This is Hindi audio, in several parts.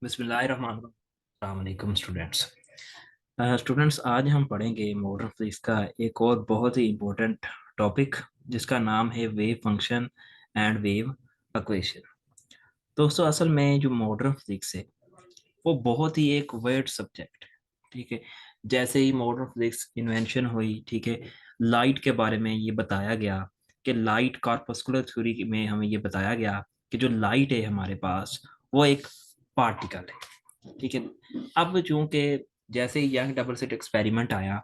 बिस्मिल्लाहिर्रहमानिर्रहीम स्टूडेंट्स। आज हम पढ़ेंगे मॉडर्न फिजिक्स का एक और बहुत ही इम्पोर्टेंट टॉपिक जिसका नाम है wave function and wave equation. दोस्तों, असल में जो मॉडर्न फिजिक्स है वो बहुत ही एक वर्ड सब्जेक्ट है। ठीक है, जैसे ही मॉडर्न फिजिक्स इन्वेंशन हुई, ठीक है, लाइट के बारे में ये बताया गया कि लाइट कॉर्पस्कुलर थ्योरी में हमें ये बताया गया कि जो लाइट है हमारे पास वो एक पार्टिकल है। ठीक है, अब चूंकि जैसे ही यंग डबल स्लिट एक्सपेरिमेंट आया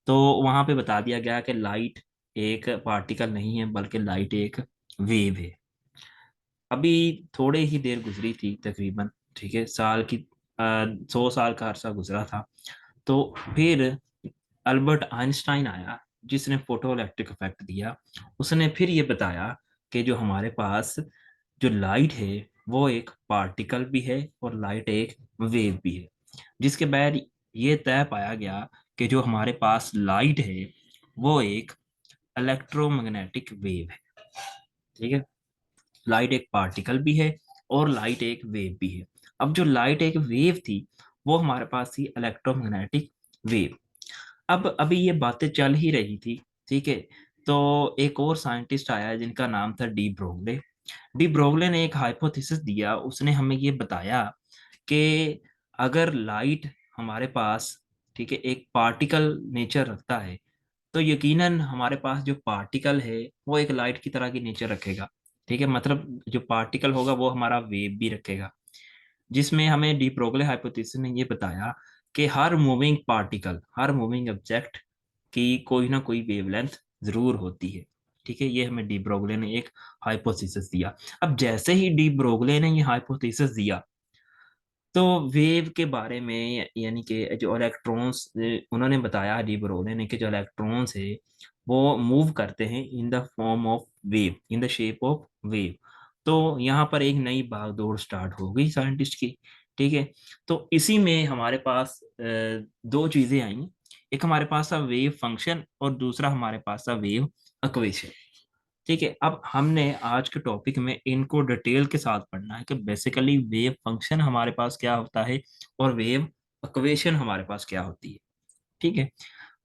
तो वहां पे बता दिया गया कि लाइट एक पार्टिकल नहीं है बल्कि लाइट एक वेव है। अभी थोड़े ही देर गुजरी थी तकरीबन, ठीक है, साल की 100 साल का अरसा गुजरा था। तो फिर अल्बर्ट आइंस्टाइन आया जिसने फोटो इलेक्ट्रिक इफेक्ट दिया। उसने फिर ये बताया कि जो हमारे पास जो लाइट है वो एक पार्टिकल भी है और लाइट एक वेव भी है, जिसके बाद ये तय पाया गया कि जो हमारे पास लाइट है वो एक इलेक्ट्रोमैग्नेटिक वेव है। ठीक है, लाइट एक पार्टिकल भी है और लाइट एक वेव भी है। अब जो लाइट एक वेव थी वो हमारे पास थी इलेक्ट्रोमैग्नेटिक वेव। अब अभी ये बातें चल ही रही थी, ठीक है, तो एक और साइंटिस्ट आया जिनका नाम था डी ब्रोगले। डी ब्रोगले ने एक हाइपोथेसिस दिया। उसने हमें ये बताया कि अगर लाइट हमारे पास, ठीक है, एक पार्टिकल नेचर रखता है तो यकीनन हमारे पास जो पार्टिकल है वो एक लाइट की तरह की नेचर रखेगा। ठीक है, मतलब जो पार्टिकल होगा वो हमारा वेव भी रखेगा, जिसमें हमें डी ब्रोगले हाइपोथेसिस ने ये बताया कि हर मूविंग पार्टिकल, हर मूविंग ऑब्जेक्ट की कोई ना कोई वेवलेंथ जरूर होती है। ठीक है, ये हमें डी ब्रोगले ने एक हाइपोथेसिस दिया। अब जैसे ही डी ब्रोगले ने ये हाइपोथेसिस दिया तो वेव के बारे में, यानी कि जो इलेक्ट्रॉन्स, उन्होंने बताया डी ब्रोगली ने कि जो इलेक्ट्रॉन्स है वो मूव करते हैं in the form of wave, in the shape of wave. तो यहाँ पर एक नई भागदौड़ स्टार्ट हो गई साइंटिस्ट की। ठीक है, तो इसी में हमारे पास दो चीजें आई। एक हमारे पास था वेव फंक्शन और दूसरा हमारे पास था वेव इक्वेशन। ठीक है, अब हमने आज के टॉपिक में इनको डिटेल के साथ पढ़ना है कि बेसिकली वेव फंक्शन हमारे पास क्या होता है और वेव इक्वेशन हमारे पास क्या होती है। ठीक है,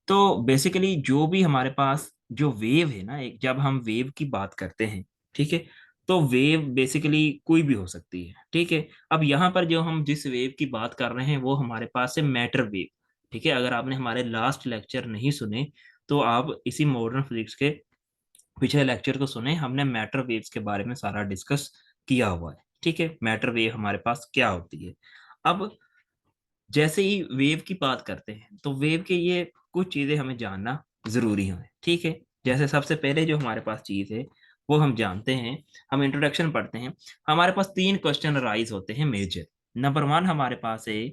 तो बेसिकली जो भी हमारे पास जो वेव है ना, एक जब हम वेव की बात करते हैं, ठीक है, तो वेव बेसिकली कोई भी हो सकती है। ठीक है, अब यहाँ पर जो हम जिस वेव की बात कर रहे हैं वो हमारे पास है मैटर वेव। ठीक है, अगर आपने हमारे लास्ट लेक्चर नहीं सुने तो आप इसी मॉडर्न फिजिक्स के पिछले लेक्चर को सुने, हमने मैटर वेव्स के बारे में सारा डिस्कस किया हुआ है। ठीक है, मैटर वेव हमारे पास क्या होती है। अब जैसे ही वेव की बात करते हैं तो वेव के ये कुछ चीजें हमें जानना जरूरी है। ठीक है, जैसे सबसे पहले जो हमारे पास चीज है वो हम जानते हैं, हम इंट्रोडक्शन पढ़ते हैं। हमारे पास तीन क्वेश्चन राइज होते हैं मेजर। नंबर वन हमारे पास है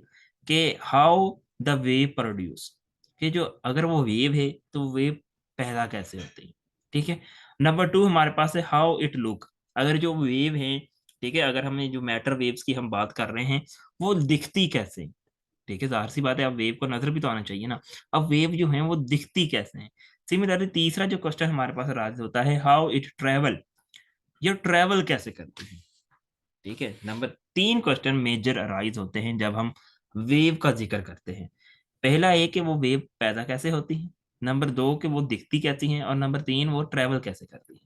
कि हाउ द वेव प्रोड्यूस, कि जो अगर वो वेव है तो वेव पैदा कैसे होती है। ठीक है, नंबर टू हमारे पास है हाउ इट लुक, अगर जो वेव है, ठीक है, अगर हमें जो मैटर वेव्स की हम बात कर रहे हैं वो दिखती कैसे हैं? ठीक है, जाहिर सी बात है, अब वेव को नजर भी तो आना चाहिए ना। अब वेव जो है वो दिखती कैसे है। सिमिलरली तीसरा जो क्वेश्चन हमारे पास राज होता है हाउ इट ट्रेवल, ये ट्रेवल कैसे करते हैं। ठीक है, नंबर तीन क्वेश्चन मेजर अराइज होते हैं जब हम वेव का जिक्र करते हैं। पहला एक कि वो वेव पैदा कैसे होती है, नंबर दो कि वो दिखती कैसी हैं, और नंबर तीन वो ट्रेवल कैसे करती है।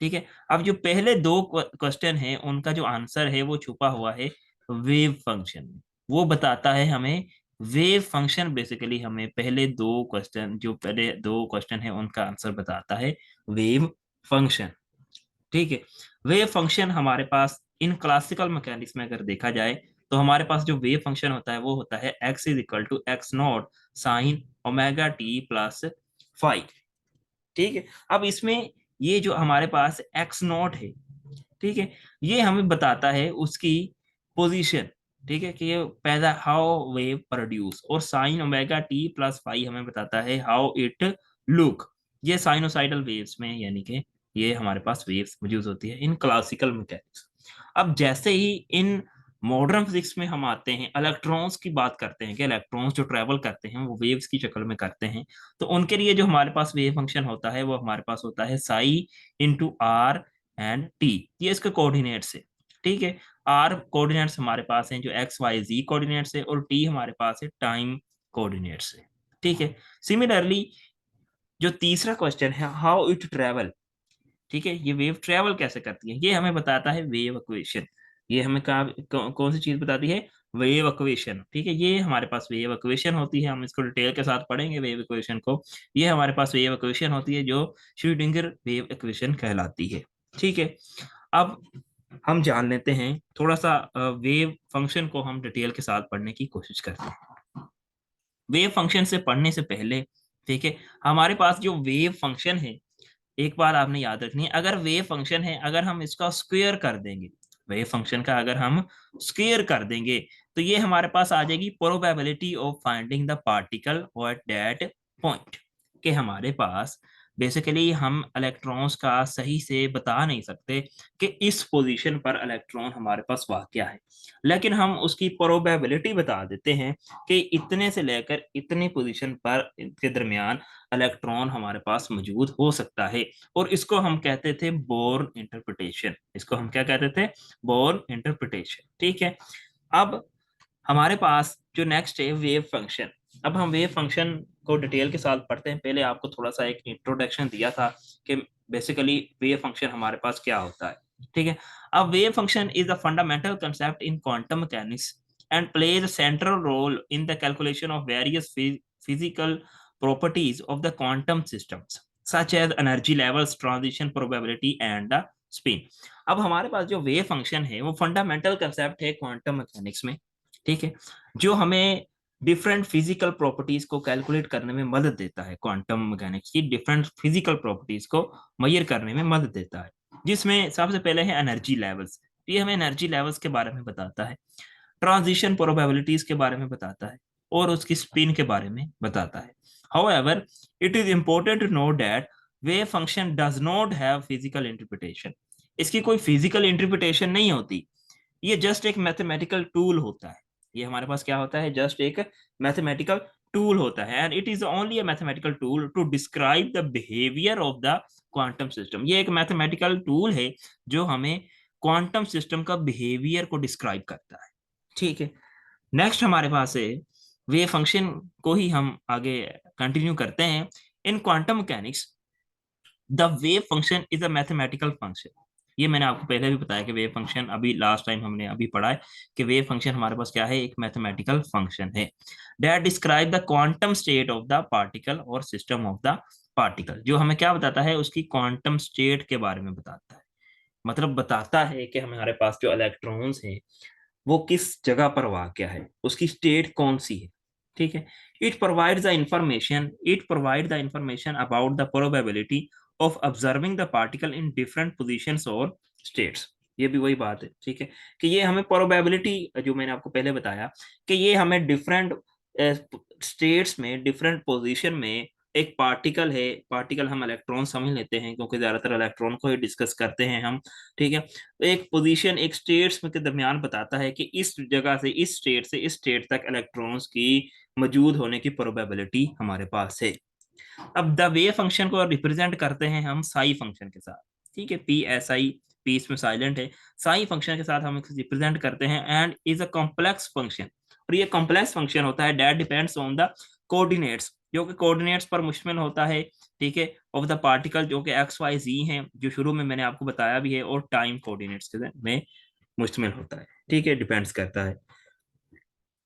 ठीक है, अब जो पहले दो क्वेश्चन है उनका जो आंसर है वो छुपा हुआ है वेव फंक्शन में। वो बताता है हमें वेव फंक्शन, बेसिकली हमें पहले दो क्वेश्चन, जो पहले दो क्वेश्चन है उनका आंसर बताता है वेव फंक्शन। ठीक है, वेव फंक्शन हमारे पास इन क्लासिकल मैकेनिक्स में अगर देखा जाए तो हमारे पास जो वेव फंक्शन होता है वो होता है x is equal to x naught sine omega t plus five. ठीक है, अब इसमें ये जो हमारे पास एक्स नॉट है, ठीक है, ये हमें बताता है उसकी पोजीशन। ठीक है, कि ये पैदा हाउ वेव प्रोड्यूस, और sign omega t plus five हमें बताता है हाउ इट लुक। ये साइनोसाइडल वेव्स में, यानी कि ये हमारे पास वेव्स मौजूद होती है इन क्लासिकल मैकेनिक्स। अब जैसे ही इन मॉडर्न फिजिक्स में हम आते हैं, इलेक्ट्रॉन्स की बात करते हैं कि इलेक्ट्रॉन्स जो ट्रेवल करते हैं वो वेव्स की शक्ल में करते हैं, तो उनके लिए जो हमारे पास वेव फंक्शन होता है वो हमारे पास होता है psi into r and t, ये इसके कोऑर्डिनेट्स है। ठीक है। आर कोऑर्डिनेट्स हमारे पास हैं जो एक्स वाई जी कोऑर्डिनेट्स है, और टी हमारे पास है टाइम कोऑर्डिनेट्स है। ठीक है। सिमिलरली जो तीसरा क्वेश्चन है, हाउ इट ट्रेवल, ठीक है, ये वेव ट्रेवल कैसे करती है, ये हमें बताता है वेव इक्वेशन। ये हमें कौन सी चीज बताती है, वेव इक्वेशन। ठीक है, ये हमारे पास वेव इक्वेशन होती है, हम इसको डिटेल के साथ पढ़ेंगे वेव इक्वेशन को। ये हमारे पास वेव इक्वेशन होती है जो श्रोडिंगर वेव इक्वेशन कहलाती है। ठीक है। अब हम जान लेते हैं थोड़ा सा वेव फंक्शन को, हम डिटेल के साथ पढ़ने की कोशिश करते हैं। वेव फंक्शन से पढ़ने से पहले, ठीक है, हमारे पास जो वेव फंक्शन है, एक बार आपने याद रखनी है, अगर वेव फंक्शन है, अगर हम इसका स्क्वायर कर देंगे, वेव फंक्शन का अगर हम स्क्वायर कर देंगे, तो ये हमारे पास आ जाएगी probability of finding the particle at that point. कि हमारे पास बेसिकली हम इलेक्ट्रॉन्स का सही से बता नहीं सकते कि इस पोजीशन पर इलेक्ट्रॉन हमारे पास वाक़या है, लेकिन हम उसकी प्रोबेबिलिटी बता देते हैं कि इतने से लेकर इतनी पोजीशन पर के दरमियान इलेक्ट्रॉन हमारे पास मौजूद हो सकता है। और इसको हम कहते थे बोर्न इंटरप्रिटेशन। इसको हम क्या कहते थे, बोर्न इंटरप्रिटेशन। ठीक है। अब हमारे पास जो नेक्स्ट है वेव फंक्शन। अब हम वेव फंक्शन को डिटेल के साथ पढ़ते हैं। पहले आपको थोड़ा सा एक इंट्रोडक्शन दिया था कि बेसिकली वेव फंक्शन हमारे पास क्या होता है। ठीक है। अब wave function is a fundamental concept in quantum mechanics and plays a central role in the calculation of various physical properties of the quantum systems such as energy levels, transition probability and the spin। अब हमारे पास जो वेव फंक्शन है वो फंडामेंटल कंसेप्ट है क्वांटम मैकेनिक्स में। ठीक है। जो हमें डिफरेंट फिजिकल प्रॉपर्टीज को कैलकुलेट करने में मदद देता है, क्वांटम मैकेनिक्स की डिफरेंट फिजिकल प्रॉपर्टीज को मेजर करने में मदद देता है, जिसमें सबसे पहले है एनर्जी लेवल्स। ये हमें एनर्जी लेवल्स के बारे में बताता है, ट्रांजिशन प्रोबेबिलिटीज के बारे में बताता है, और उसकी स्पिन के बारे में बताता है। However, it is important to note that wave function does not have physical interpretation। इसकी कोई फिजिकल इंटरप्रिटेशन नहीं होती, ये जस्ट एक मैथमेटिकल टूल होता है। ये हमारे पास क्या होता है, जस्ट एक मैथमेटिकल टूल होता है, and it is only a mathematical tool to describe the behaviour of the quantum system. ये एक मैथमेटिकल टूल है जो हमें क्वांटम सिस्टम का बिहेवियर को डिस्क्राइब करता है। ठीक है। नेक्स्ट हमारे पास है वेव फंक्शन को ही हम आगे कंटिन्यू करते हैं। इन quantum mechanics the wave function is a mathematical function. ये मैंने आपको पहले भी बताया कि वेव फंक्शन, अभी लास्ट टाइम हमने अभी पढ़ा है कि वेव फंक्शन हमारे पास क्या है, एक मैथमेटिकल फंक्शन है that describe the quantum state of the particle और सिस्टम ऑफ द पार्टिकल। जो हमें क्या बताता है, उसकी क्वांटम स्टेट के बारे में बताता है। मतलब बताता है कि हमारे पास जो इलेक्ट्रॉन्स हैं वो किस जगह पर वाक़या है, उसकी स्टेट कौन सी है। ठीक है। It provide the information about the probability of observing the particle in different positions और स्टेट्स। ये भी वही बात है। ठीक है, कि ये हमें प्रोबेबिलिटी, जो मैंने आपको पहले बताया कि ये हमें डिफरेंट स्टेट्स में, डिफरेंट पोजीशन में एक पार्टिकल है, पार्टिकल हम इलेक्ट्रॉन समझ लेते हैं क्योंकि ज्यादातर इलेक्ट्रॉन को ही डिस्कस करते हैं हम। ठीक है। तो एक पोजीशन एक स्टेट्स में के दरमियान बताता है कि इस जगह से, इस स्टेट से इस स्टेट तक इलेक्ट्रॉन्स की मौजूद होने की प्रोबेबिलिटी हमारे पास है। अब द वेव फंक्शन को रिप्रेजेंट करते हैं हम साई फंक्शन के साथ। ठीक है, पी एस आई, पी इसमें साइलेंट है, साई फंक्शन के साथ हम रिप्रेजेंट करते हैं, and is a complex function. और ये कॉम्प्लेक्स फंक्शन होता है that depends on the coordinates, जो कि कोऑर्डिनेट्स पर मुश्तमिल होता है। ठीक है, ऑफ द पार्टिकल, जो कि एक्स वाई जी हैं, जो शुरू में मैंने आपको बताया भी है, और टाइम कोऑर्डिनेट्स के में मुश्तमिल होता है। ठीक है, डिपेंड्स करता है।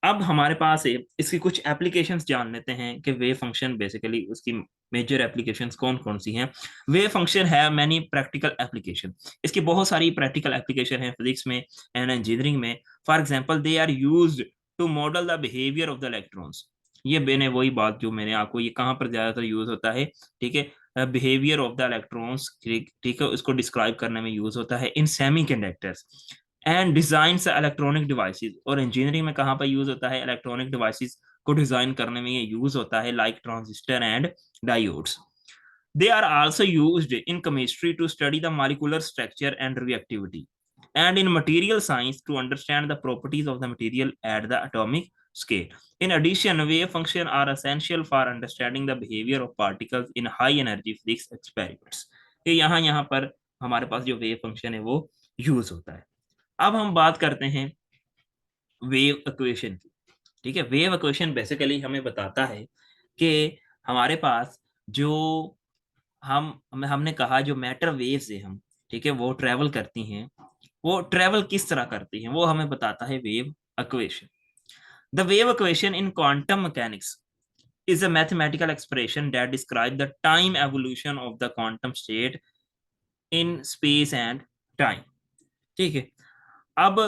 अब हमारे पास है इसकी कुछ एप्लीकेशंस जान लेते हैं कि वेव फंक्शन बेसिकली उसकी मेजर एप्लीकेशंस कौन कौन सी हैं। वेव फंक्शन है मैनी प्रैक्टिकल एप्लीकेशन। इसकी बहुत सारी प्रैक्टिकल एप्लीकेशन है फिजिक्स में एंड इंजीनियरिंग में। For example they are used to model the behaviour of the electrons. ये मैंने वही बात जो मैंने आपको, ये कहाँ पर ज्यादातर यूज होता है, ठीक है, बिहेवियर ऑफ द इलेक्ट्रॉन्स, ठीक है, उसको डिस्क्राइब करने में यूज होता है in semi conductors and design electronic devices. और इंजीनियरिंग में कहाँ पर यूज होता है, इलेक्ट्रॉनिक डिवाइसेस को डिजाइन करने में ये यूज होता है, like transistor and diodes. They are also used in chemistry to study the molecular structure and reactivity, and in material science to understand the properties of the material at the atomic scale. In addition, wave functions are essential for understanding the behavior of particles in high energy physics experiments। ये यहाँ यहाँ पर हमारे पास जो वेव फंक्शन है वो यूज होता है। अब हम बात करते हैं वेव इक्वेशन की। ठीक है, वेव इक्वेशन बेसिकली हमें बताता है कि हमारे पास जो हमने कहा जो मैटर वेव्स है हम, ठीक है, वो ट्रेवल करती हैं, वो ट्रेवल किस तरह करती हैं वो हमें बताता है wave equation. The wave equation in quantum mechanics is a mathematical expression that describes the time evolution of the quantum state in space and time। ठीक है, अब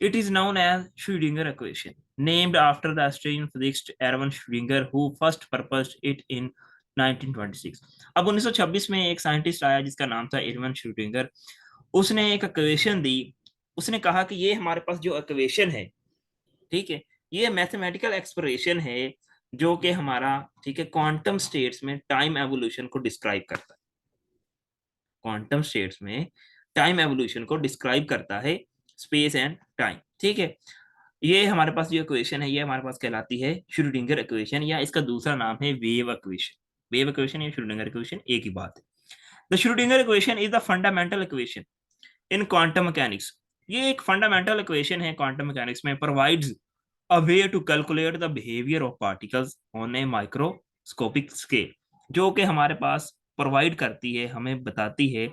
it is known as Schrödinger equation, named after the Austrian physicist Erwin Schrödinger who first proposed it in 1926। अब 1926 में एक साइंटिस्ट आया जिसका नाम था एरवन श्रोडिंगर। उसने एक इक्वेशन दी। उसने कहा कि ये हमारे पास जो इक्वेशन है, ठीक है, ये मैथमेटिकल एक्सप्रेशन है जो कि हमारा, ठीक है, क्वांटम स्टेट्स में टाइम एवोल्यूशन को डिस्क्राइब करता है। क्वांटम स्टेट्स में टाइम एवोल्यूशन को डिस्क्राइब करता है, स्पेस एंड टाइम। ठीक है, ये हमारे पास जो इक्वेशन है ये हमारे पास कहलाती है श्रोडिंगर इक्वेशन, या इसका दूसरा नाम है वेव इक्वेशन। वेव इक्वेशन या श्रोडिंगर इक्वेशन एक ही बात है। The Schrodinger equation is the fundamental equation in quantum mechanics. ये एक फंडामेंटल इक्वेशन है क्वांटम मैकेनिक्स में। Provides a way to calculate the behavior of particles on a microscopic scale, जो कि हमारे पास प्रोवाइड करती है, हमें बताती है,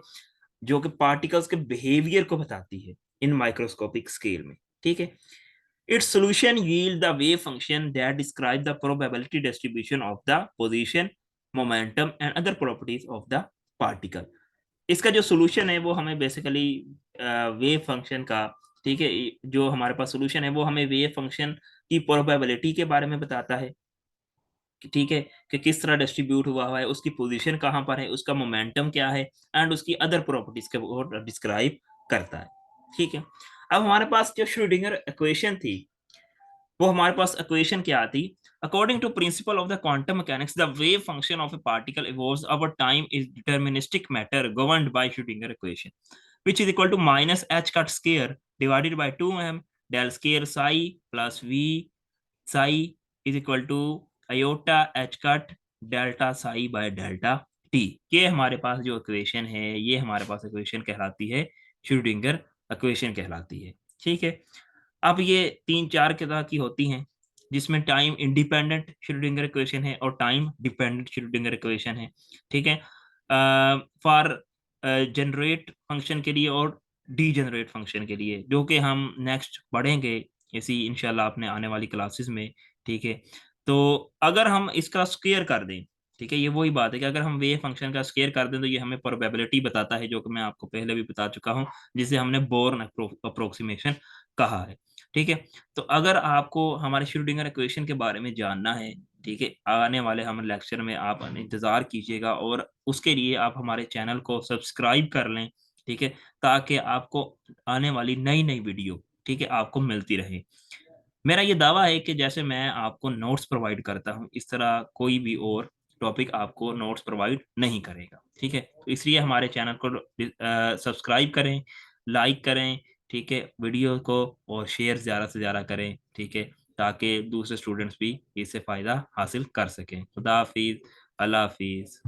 जो कि पार्टिकल्स के बिहेवियर को बताती है इन माइक्रोस्कोपिक स्केल में। ठीक है, its solution yield the wave function that describe the probability distribution of the position, momentum and other properties of the particle। इसका जो सोल्यूशन है वो हमें बेसिकली वेव फंक्शन का, ठीक है, जो हमारे पास सोल्यूशन है वो हमें वेव फंक्शन की प्रोबेबिलिटी के बारे में बताता है कि ठीक है, कि किस तरह डिस्ट्रीब्यूट हुआ है, उसकी पोजीशन कहाँ पर है, उसका मोमेंटम क्या है एंड उसकी अदर प्रॉपर्टीज के वो डिस्क्राइब करता है। ठीक है, अब हमारे पास जो श्रोडिंगर इक्वेशन थी वो हमारे पास इक्वेशन क्या आती। According to principle of the quantum mechanics the wave function of a particle evolves over time is deterministic matter governed by Schrödinger equation which is equal to minus h cut square divided by 2m del square psi plus v psi is equal to iota h cut delta psi by delta t। ये हमारे पास जो इक्वेशन है ये हमारे पास इक्वेशन कहलाती है श्रोडिंगर इक्वेशन कहलाती है। ठीक है, अब ये तीन चार तरह की होती हैं जिसमें टाइम इंडिपेंडेंट श्रोडिंगर इक्वेशन है और टाइम डिपेंडेंट श्रोडिंगर इक्वेशन है। ठीक है, फॉर जनरेट फंक्शन के लिए और डी जनरेट फंक्शन के लिए, जो कि हम नेक्स्ट पढ़ेंगे इसी इंशाल्लाह अपने आने वाली क्लासेस में। ठीक है, तो अगर हम इसका स्क्वायर कर दें, ठीक है, ये वही बात है कि अगर हम वेव फंक्शन का स्क्वायर कर दें तो ये हमें प्रोबेबिलिटी बताता है, जो कि मैं आपको पहले भी बता चुका हूँ, जिसे हमने बोर्न अप्रोक्सीमेशन कहा है। ठीक है, तो अगर आपको हमारे श्रोडिंगर इक्वेशन के बारे में जानना है, ठीक है, आने वाले हम लेक्चर में आप इंतजार कीजिएगा और उसके लिए आप हमारे चैनल को सब्सक्राइब कर लें। ठीक है, ताकि आपको आने वाली नई नई वीडियो, ठीक है, आपको मिलती रहे। मेरा ये दावा है कि जैसे मैं आपको नोट्स प्रोवाइड करता हूँ इस तरह कोई भी और टॉपिक आपको नोट्स प्रोवाइड नहीं करेगा। ठीक है, तो इसलिए हमारे चैनल को सब्सक्राइब करें, लाइक करें, ठीक है, वीडियो को और शेयर ज़्यादा से ज़्यादा करें। ठीक है, ताकि दूसरे स्टूडेंट्स भी इससे फ़ायदा हासिल कर सकें। खुदा हाफिज़, अल्लाह हाफिज़।